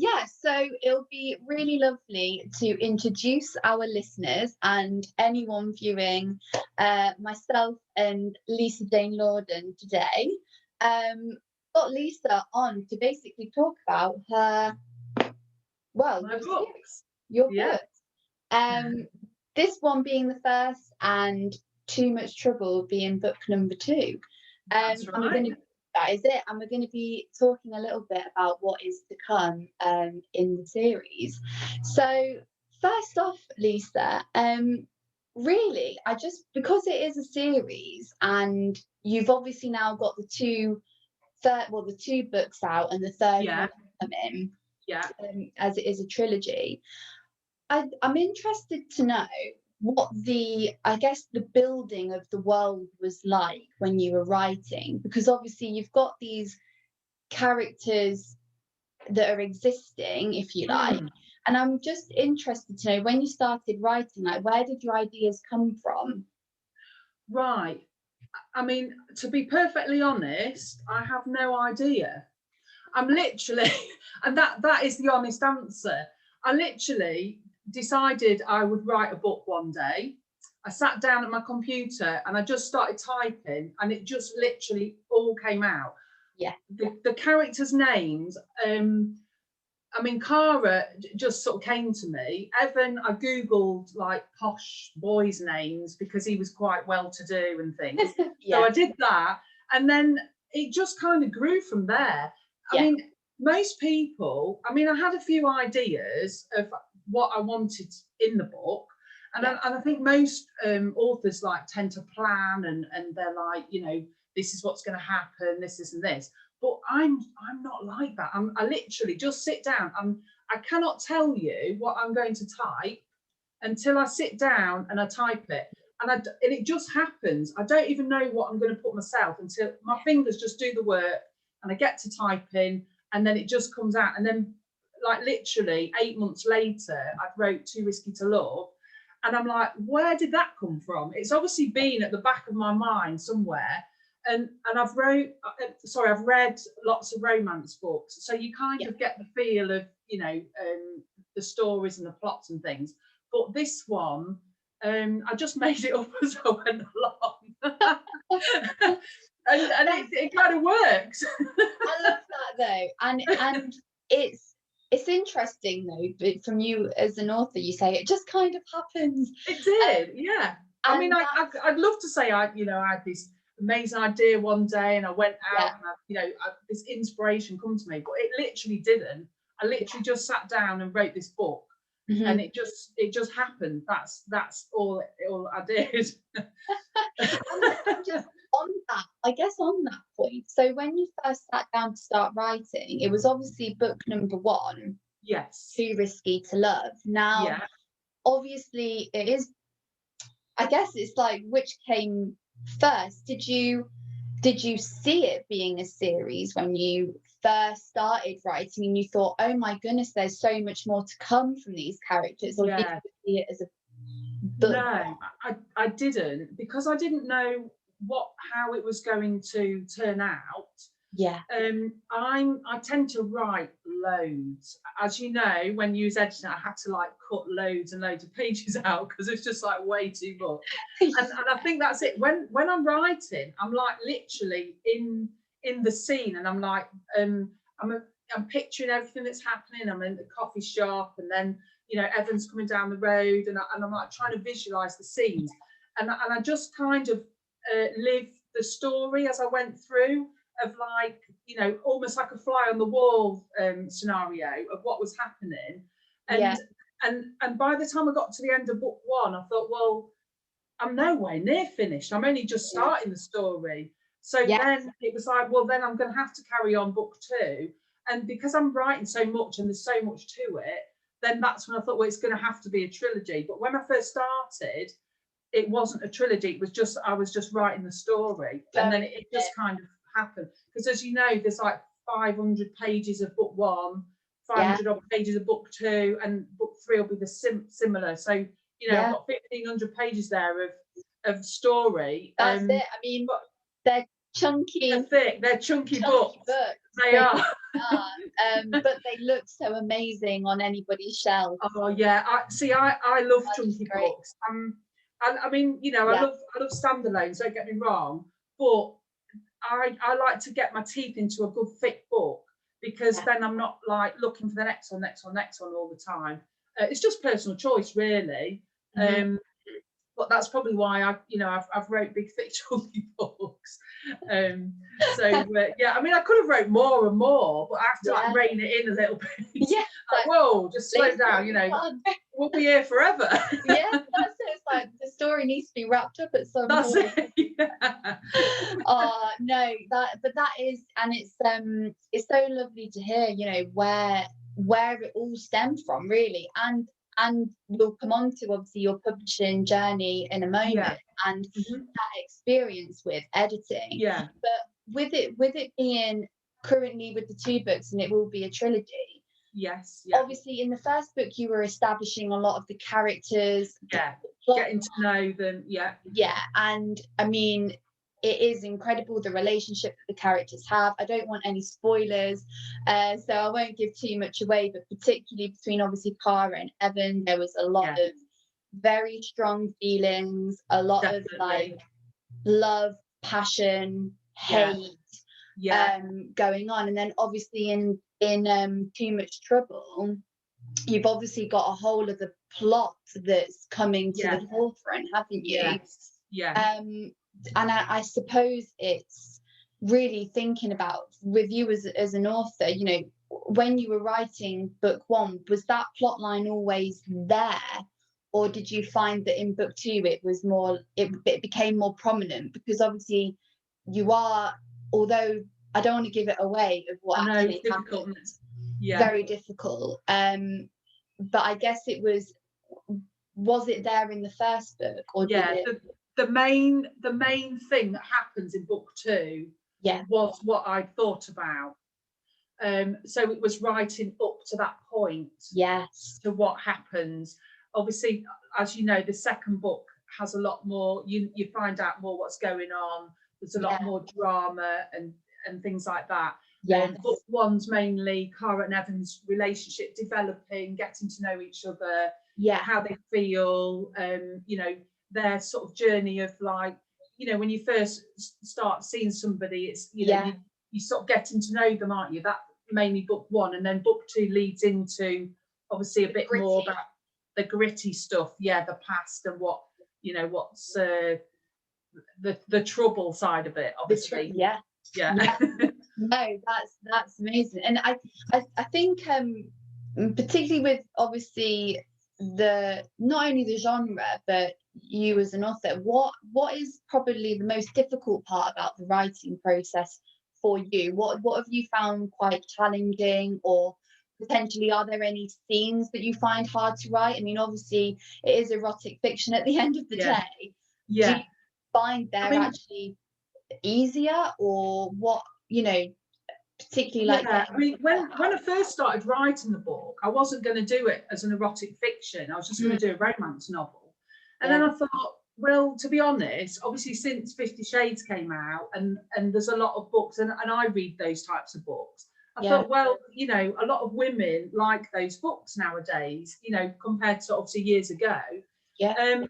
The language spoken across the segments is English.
Yeah, so it'll be really lovely to introduce our listeners and anyone viewing myself and Lisa Jane Lordan today. Got Lisa on to basically talk about her, well, My your books. series, your Yeah, book. This one being the first, and Too Much Trouble being book number 2. that's And we're going right. to that is it, and we're going to be talking a little bit about what is to come in the series. So first off, Lisa, really, I just, because it is a series, and you've obviously now got the two books out, and the third Yeah, one coming, yeah. as it is a trilogy. I'm interested to know what I guess the building of the world was like when you were writing, because obviously you've got these characters that are existing, if you like, Mm. and I'm just interested to know, when you started writing, like, where did your ideas come from? Right. I mean, to be perfectly honest, I have no idea. I'm literally, and that is the honest answer. I literally decided I would write a book one day. I sat down at my computer and I just started typing, and it just literally all came out. Yeah. The characters' names, I mean, Cara just sort of came to me. Evan, I Googled like posh boys' names because he was quite well to do and things. So Yeah. I did that. And then it just kind of grew from there. I Yeah. mean, most people, I mean, I had a few ideas of what I wanted in the book. And, Yeah. I think most authors like tend to plan, and they're like, you know, this is what's going to happen, this and this. But I'm not like that. I literally just sit down. I cannot tell you what I'm going to type until I sit down and I type it. And it just happens. I don't even know what I'm going to put myself until my fingers just do the work, and I get to typing, and then it just comes out. And then, like, literally 8 months later, I wrote Too Risky to Love. And I'm like, where did that come from? It's obviously been at the back of my mind somewhere. And I've read lots of romance books, so you kind Yeah. of get the feel of, you know, the stories and the plots and things. But this one, I just made it up as I went along, and it kind of works. I love that though, and it's interesting though, but from you as an author, you say it just kind of happens. It um, did, yeah. I mean, and that's, I'd love to say I had this amazing idea one day, and I went yeah. out and this inspiration come to me, but it literally didn't. I literally just sat down and wrote this book, and Mhm. it just happened. That's all I did. And just on that, I guess on that point, so when you first sat down to start writing, it was obviously book number 1, Yes. Too Risky to Love. Now, Yeah. obviously, it is, I guess it's like, which came first? Did you see it being a series when you first started writing, and you thought, oh my goodness, there's so much more to come from these characters, or did Yeah. you see it as a book? No, I didn't, because I didn't know how it was going to turn out. Yeah. I tend to write loads. As you know, when you was editing, I had to like cut loads and loads of pages out because it's just like way too much. And I think that's it. When I'm writing, I'm like literally in the scene, and I'm like I'm picturing everything that's happening. I'm in the coffee shop, and then, you know, Evan's coming down the road, and I'm like trying to visualize the scenes, and I just kind of live the story as I went through, of like, you know, almost like a fly on the wall scenario of what was happening. Yeah. And by the time I got to the end of book 1, I thought, well, I'm nowhere near finished. I'm only just Yeah. starting the story. So Yeah. then it was like, well, then I'm going to have to carry on book 2. And because I'm writing so much and there's so much to it, then that's when I thought, well, it's going to have to be a trilogy. But when I first started, it wasn't a trilogy. It was just, I was just writing the story. And then Going it with just kind of happened. Because as you know, there's like 500 pages of book 1, Yeah. 500 odd pages of book 2, and book 3 will be the similar. So, you know, I've Yeah. got 1,500 pages there of story. That's it. I mean, But they're chunky, they're thick, they're chunky books. They are. But they look so amazing on anybody's shelf. Oh yeah, I love That's chunky great. books. I mean, you know, Yeah. I love standalones. Don't get me wrong, but I like to get my teeth into a good thick book, because then I'm not like looking for the next one all the time. It's just personal choice, really. But that's probably why I've wrote big thick chunky books. Yeah, I mean, I could have wrote more and more, but I have to like rein it in a little bit. Yeah, like, whoa, just slow down. You know, we'll be here forever. Yeah, that's it. It's like the story needs to be wrapped up at some point. It. Yeah. Oh no, but that is, and it's so lovely to hear, you know, where it all stemmed from, really. And we'll come on to obviously your publishing journey in a moment, and that experience with editing. Yeah. But with it being currently with the 2 books, and it will be a trilogy. Yes. Yeah. Obviously, in the first book, you were establishing a lot of the characters. Yeah. Getting to know them. Yeah. Yeah, and I mean, it is incredible the relationship that the characters have. I don't want any spoilers, so I won't give too much away, but particularly between obviously Cara and Evan, there was a lot of very strong feelings, a lot of like love, passion, hate going on. And then obviously in Too Much Trouble, you've obviously got a whole of the plot that's coming to the forefront, haven't you? Yeah. And I suppose it's really thinking about, with you as an author, you know, when you were writing book 1, was that plot line always there, or did you find that in book 2 it was more, it became more prominent? Because obviously you are, although I don't want to give it away of what actually happened, very difficult, but I guess it was it there in the first book, or did it? The main thing that happens in book 2 was what I thought about. So it was writing up to that point. Yes. To what happens. Obviously, as you know, the second book has a lot more. You find out more what's going on. There's a lot more drama and things like that. Book 1's mainly Cara and Evan's relationship developing, getting to know each other, how they feel, you know, their sort of journey of, like, you know, when you first start seeing somebody, it's, you know, you sort of getting to know them, aren't you? That mainly book 1, and then book 2 leads into obviously a bit more about the gritty stuff, the past, and what, you know, what's the trouble side of it, obviously. No, that's amazing. And I think particularly with obviously not only the genre, but you as an author, what is probably the most difficult part about the writing process for you? What have you found quite challenging, or potentially are there any scenes that you find hard to write? I mean, obviously it is erotic fiction at the end of the day. Do you find actually easier, or what, you know, particularly like I mean, when I first started writing the book, I wasn't going to do it as an erotic fiction. I was just going to do a romance novel. And then I thought, well, to be honest, obviously since 50 Shades came out, and there's a lot of books, and I read those types of books, I thought, well, you know, a lot of women like those books nowadays, you know, compared to obviously years ago.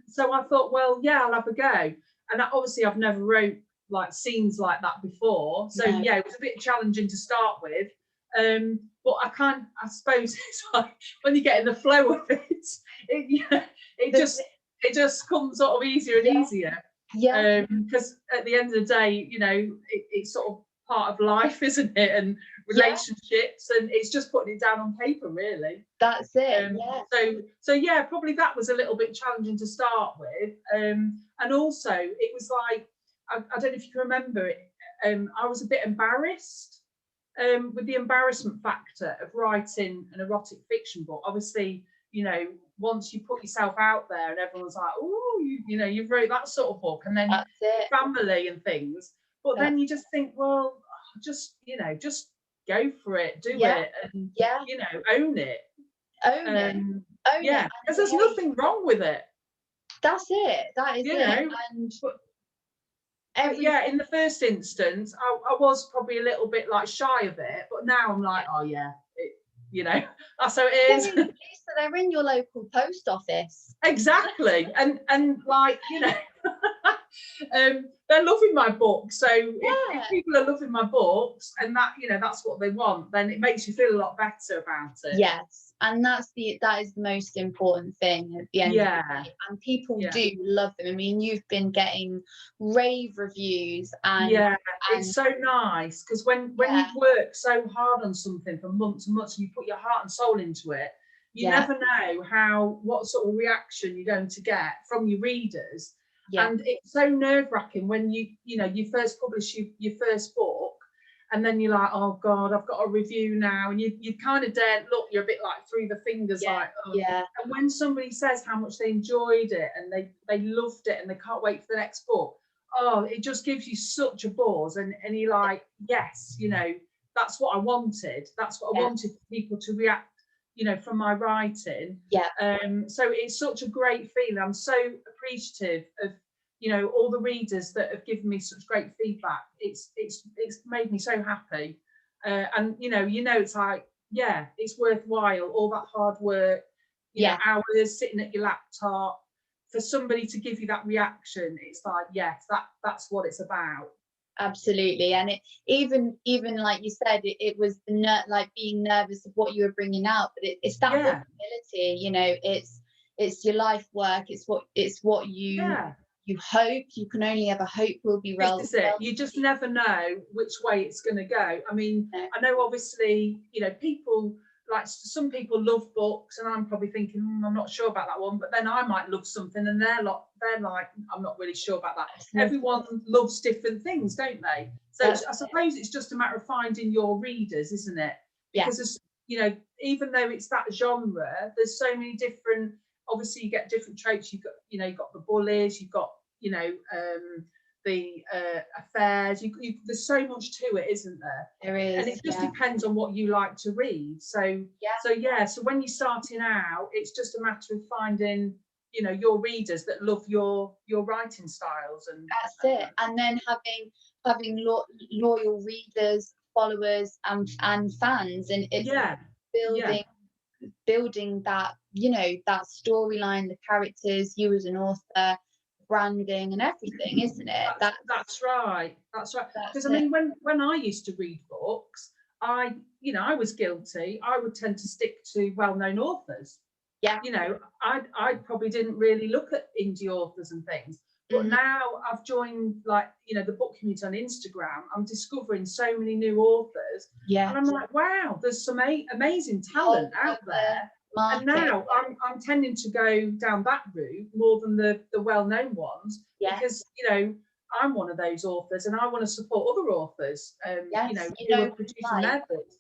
So I thought, well, I'll have a go. And obviously I've never wrote like scenes like that before, so it was a bit challenging to start with, but I suppose it's like when you get in the flow of it, it just comes sort of easier and easier, because at the end of the day, you know, it's sort of part of life, isn't it, and relationships, and it's just putting it down on paper, really. That's it. So probably that was a little bit challenging to start with, and also it was like, I don't know if you can remember it, I was a bit embarrassed with the embarrassment factor of writing an erotic fiction book. Obviously, you know, once you put yourself out there and everyone's like, oh, you know, you've wrote that sort of book, and then family and things, but then you just think, well, just, you know, just go for it, do it, and you know, own it, because there's nothing wrong with it. That's it. That is it. every yeah, in the first instance, I was probably a little bit like shy of it, but now I'm like, oh yeah, you know, that's how it is. Lisa, they're in your local post office. Exactly, and like, you know, they're loving my book. So if people are loving my books, and that, you know, that's what they want, then it makes you feel a lot better about it. Yes, and that is the most important thing at the end of the day. And people do love them. I mean, you've been getting rave reviews, and it's so nice, because when you've worked so hard on something for months and months, and you put your heart and soul into it, you never know what sort of reaction you're going to get from your readers. And it's so nerve-wracking when you first publish your first book, and then you're like, oh God, I've got a review now, and you kind of dare look, you're a bit like through the fingers, like, oh. And when somebody says how much they enjoyed it and they loved it and they can't wait for the next book, oh, it just gives you such a buzz, and you're like, yes, you know, that's what I wanted. That's what I wanted people to react, you know, from my writing. So it's such a great feeling. I'm so appreciative of, you know, all the readers that have given me such great feedback. It's made me so happy. And you know, it's like, yeah, it's worthwhile, all that hard work, you know, hours sitting at your laptop, for somebody to give you that reaction. It's like, yes, that's what it's about. Absolutely. And it even like you said, it was like being nervous of what you were bringing out, but it's that possibility, you know, it's your life work, it's what you hope, you can only ever hope will be relevant. This is it. You just never know which way it's going to go. I mean, I know obviously, you know, people, like some people love books, and I'm probably thinking, I'm not sure about that one, but then I might love something and they're like, I'm not really sure about that. Everyone loves different things, don't they? So I suppose it's just a matter of finding your readers, isn't it? Because you know, even though it's that genre, there's so many different, obviously you get different traits. You've got the bullies, you've got, you know, the affairs. There's so much to it, isn't there? There is, and it just depends on what you like to read. So when you're starting out, it's just a matter of finding, you know, your readers that love your writing styles, and that's it. And then having loyal readers, followers, and fans, and it's building that, you know, that storyline, the characters, you as an author, branding and everything, isn't it? That's right. Because I mean, when I used to read books, I was guilty. I would tend to stick to well-known authors. You know, I probably didn't really look at indie authors and things. But now I've joined, like, you know, the book community on Instagram. I'm discovering so many new authors. And I'm like, wow, there's some amazing talent out there. And now I'm tending to go down that route more than the well-known ones, because, you know, I'm one of those authors, and I want to support other authors, you know, who are producing their books.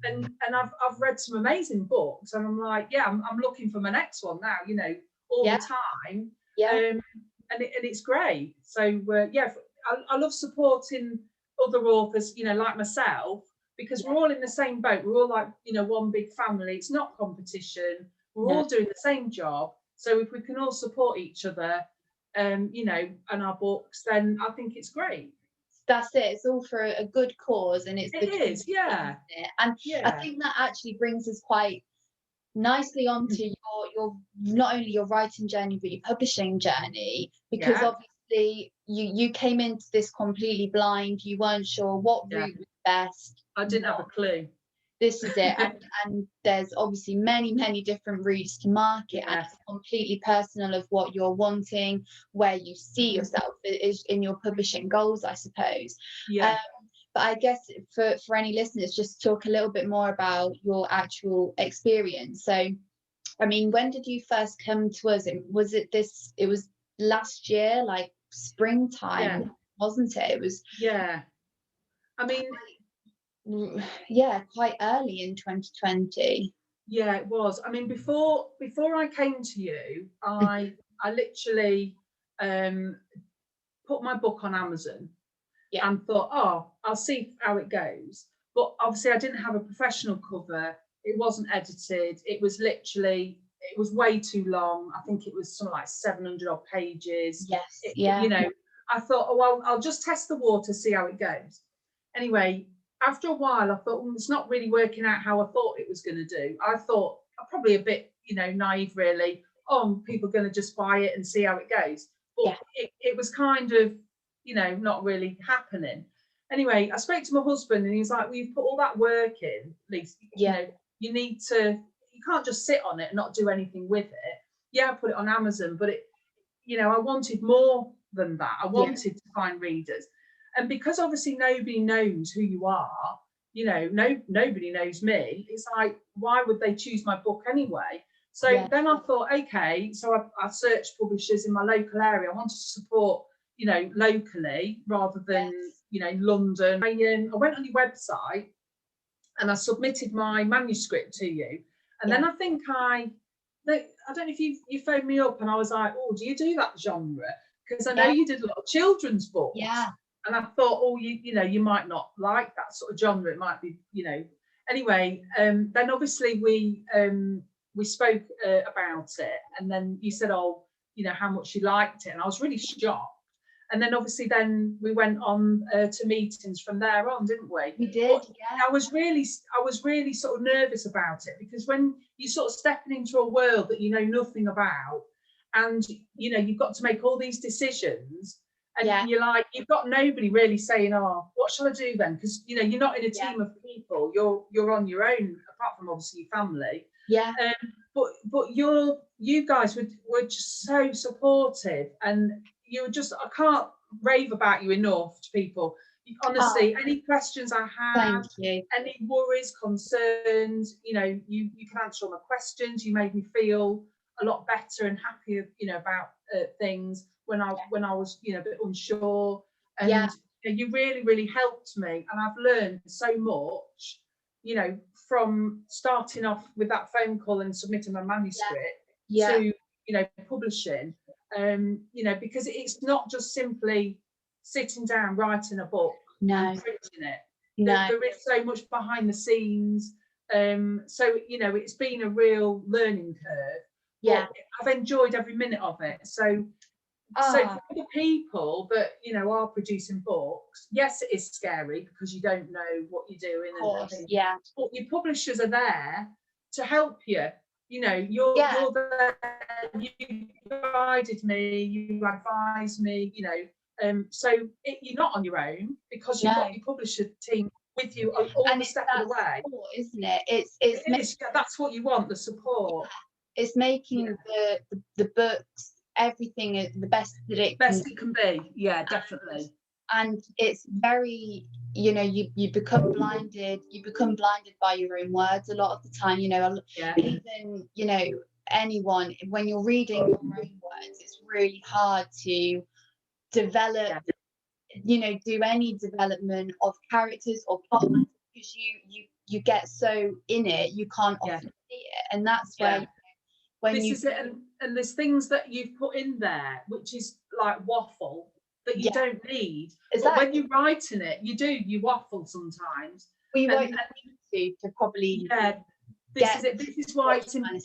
And I've read some amazing books, and I'm like, I'm looking for my next one now, you know, all the time. And it's great. So I love supporting other authors, you know, like myself, because we're all in the same boat. We're all like, you know, one big family. It's not competition. We're all doing the same job. So if we can all support each other, you know, and our books, then I think it's great. That's it. It's all for a good cause, and it is, And I think that actually brings us quite nicely onto your not only your writing journey, but your publishing journey, because obviously you came into this completely blind. You weren't sure what route was best. I didn't have a clue. This is it. And there's obviously many different routes to market, and it's completely personal of what you're wanting, where you see yourself is in your publishing goals, I suppose. But I guess for any listeners, just talk a little bit more about your actual experience. So, I mean, when did you first come to us? It was last year, like springtime, wasn't it? It was. I mean, quite early in 2020. Yeah, it was. I mean, before I came to you, I literally put my book on Amazon and thought, oh, I'll see how it goes. But obviously I didn't have a professional cover. It wasn't edited. It was way too long. I think it was something like 700 odd pages. You know, I thought, oh, well, I'll just test the water, see how it goes. Anyway, after a while, I thought, it's not really working out how I thought it was going to do. I thought, probably a bit, naive, really. Oh, people are going to just buy it and see how it goes. But it was kind of, not really happening. Anyway, I spoke to my husband and he's like, well, you've put all that work in, Lisa. You need to, you can't just sit on it and not do anything with it. Yeah, I put it on Amazon, but I wanted more than that. I wanted to find readers. And because obviously nobody knows who you are, nobody knows me. It's like, why would they choose my book anyway? So then I thought, okay, so I searched publishers in my local area. I wanted to support, locally rather than, London. I went on your website and I submitted my manuscript to you. And then I think I don't know if you phoned me up and I was like, oh, do you do that genre? Because I know you did a lot of children's books. Yeah. And I thought, oh, you might not like that sort of genre. It might be, Anyway, then obviously we spoke about it, and then you said, oh, how much you liked it, and I was really shocked. And then obviously then we went on to meetings from there on, didn't we? We did, yeah. I was really sort of nervous about it, because when you're sort of stepping into a world that you know nothing about, and you've got to make all these decisions, and you're like, you've got nobody really saying, oh, what shall I do then? Because you're not in a team of people, you're on your own, apart from obviously your family. Yeah. But you guys were just so supportive, and you were just, I can't rave about you enough to people. Honestly, any questions I have, any worries, concerns, you can answer all my questions. You made me feel a lot better and happier, about things when I was, a bit unsure. And you really, really helped me, and I've learned so much, from starting off with that phone call and submitting my manuscript to, publishing. Because it's not just simply sitting down, writing a book and printing it. There is so much behind the scenes. So, it's been a real learning curve. Yeah. I've enjoyed every minute of it. So for the people that, are producing books, yes, it is scary because you don't know what you're doing. But your publishers are there to help you. You're there, you guided me, you advised me, so you're not on your own, because you've got your publisher team with you all the step of the way. Support, isn't it? That's what you want, the support. It's making the books, everything the best that it can be. Yeah, definitely. And it's very, you become blinded by your own words a lot of the time. Even anyone, when you're reading your own words, it's really hard to develop do any development of characters or plot, because you get so in it, you can't often see it. And that's where and there's things that you've put in there which is like waffle that you don't need. Exactly. But when you're writing it, you waffle sometimes. Well, you won't need to probably. This is why it's important.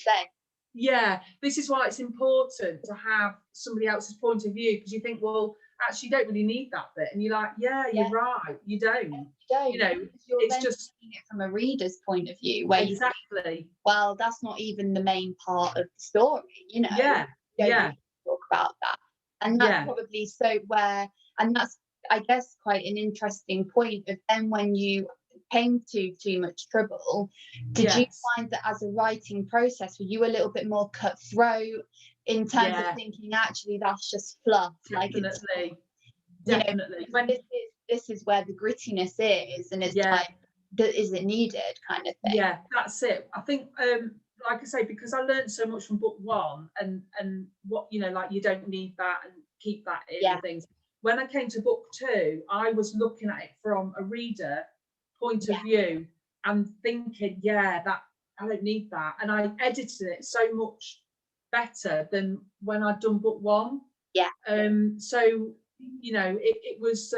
Yeah, this is why it's important to have somebody else's point of view, because you think, well, actually, you don't really need that bit, and you're like, you're right, you don't. It's just it from a reader's point of view, where you think, well, that's not even the main part of the story, you don't really talk about that. And that's probably and that's, I guess, quite an interesting point of then when you came to Too Much Trouble, did you find that as a writing process, were you a little bit more cutthroat in terms of thinking, actually, that's just fluff? Definitely. When this is where the grittiness is, and it's like, is it needed, kind of thing. Yeah, that's it. I think, like I say, because I learned so much from book one, and what, like, you don't need that, and keep that in and things. When I came to book two, I was looking at it from a reader point of view and thinking, that I don't need that, and I edited it so much better than when I'd done book one. So it was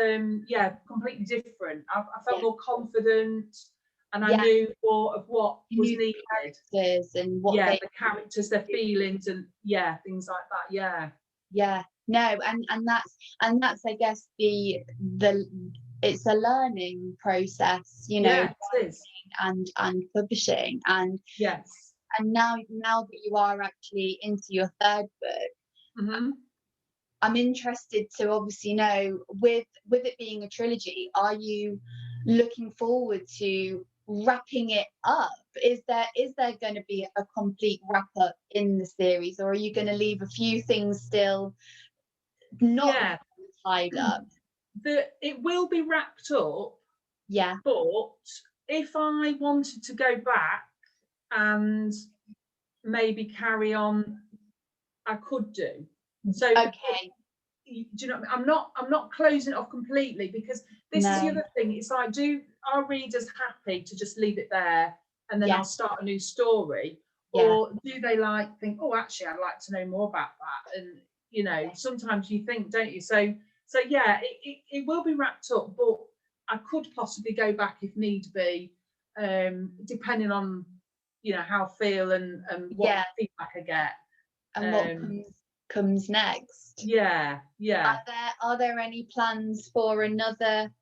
completely different. I felt more confident, and I knew more of what was needed, characters and what the characters, their feelings, and things like that. No, and that's I guess the it's a learning process, you know, Yeah, it is. and publishing, Yes. and now that you are actually into your third book, Hmm. I'm interested to obviously know, with it being a trilogy, are you looking forward to wrapping it up? Is there going to be a complete wrap up in the series, or are you going to leave a few things still not Yeah. tied up? It will be wrapped up, Yeah. but if I wanted to go back and maybe carry on, I could do. So Okay. do you know what I mean? I'm not closing it off completely, because this is the No. other thing. It's like, do our readers happy to just leave it there and then Yeah. I'll start a new story? Yeah. Or do they think, oh, actually, I'd like to know more about that? And sometimes you think, don't you? So yeah, it will be wrapped up, but I could possibly go back if need be, depending on how I feel and what Yeah. feedback I get. And what Um, comes next? yeah, yeah. Are there any plans for another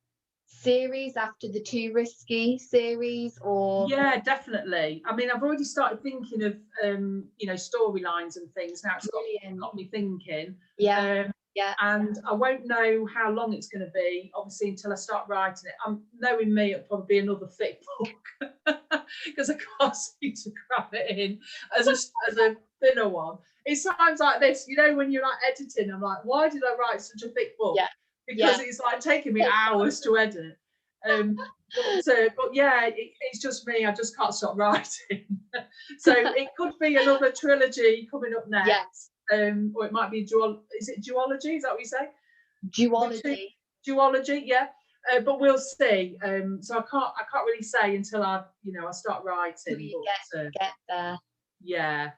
series after the Too Risky series, or? Yeah, definitely. I mean, I've already started thinking of storylines and things. Now it's Brilliant. got me thinking. Yeah. Um, Yeah. and I won't know how long it's going to be, obviously, until I start writing it. Knowing me, it'll probably be another thick book, because I can't seem to cram it in as a thinner one. It's times like this, when you're like editing, I'm like, why did I write such a thick book? Yeah. Because Yeah. it's like taking me hours to edit. But yeah, it's just me. I just can't stop writing. So it could be another trilogy coming up next. Yes. Or it might be is it duology? Is that what you say? Duology. Duology, yeah. But we'll see. So I can't really say until I start writing. Till you But get there. yeah.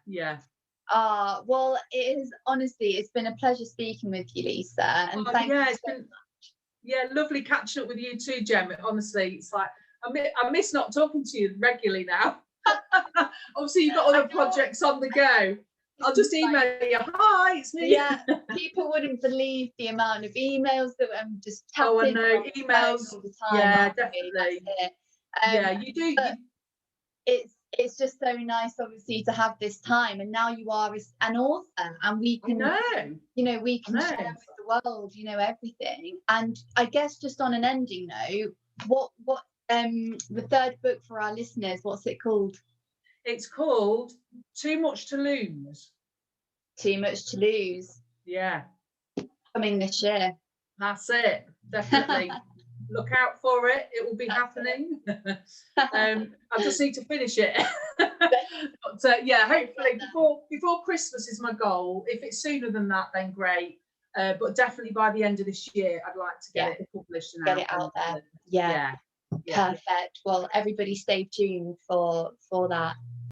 Well, it's been a pleasure speaking with you, Lisa, and thank you it's been lovely catching up with you too, Gemma. Honestly, it's like I miss not talking to you regularly now. Obviously, you've got other projects on the go. I'll just email you. Hi, it's me. Yeah, people wouldn't believe the amount of emails that I'm just tapping. Oh, I know, emails all the time. Yeah, definitely. Yeah, you do. It's just so nice, obviously, to have this time, and now you are an author, and we can, we can share with the world, everything. And I guess, just on an ending note, what the third book for our listeners, what's it called? It's called Too Much to Lose. Too Much to Lose. Yeah. Coming this year. That's it. Definitely. Look out for it. It will be happening. I just need to finish it. But yeah, hopefully before Christmas is my goal. If it's sooner than that, then great. But definitely by the end of this year, I'd like to get it published and get it out there. Yeah. Perfect. Well, everybody stay tuned for that.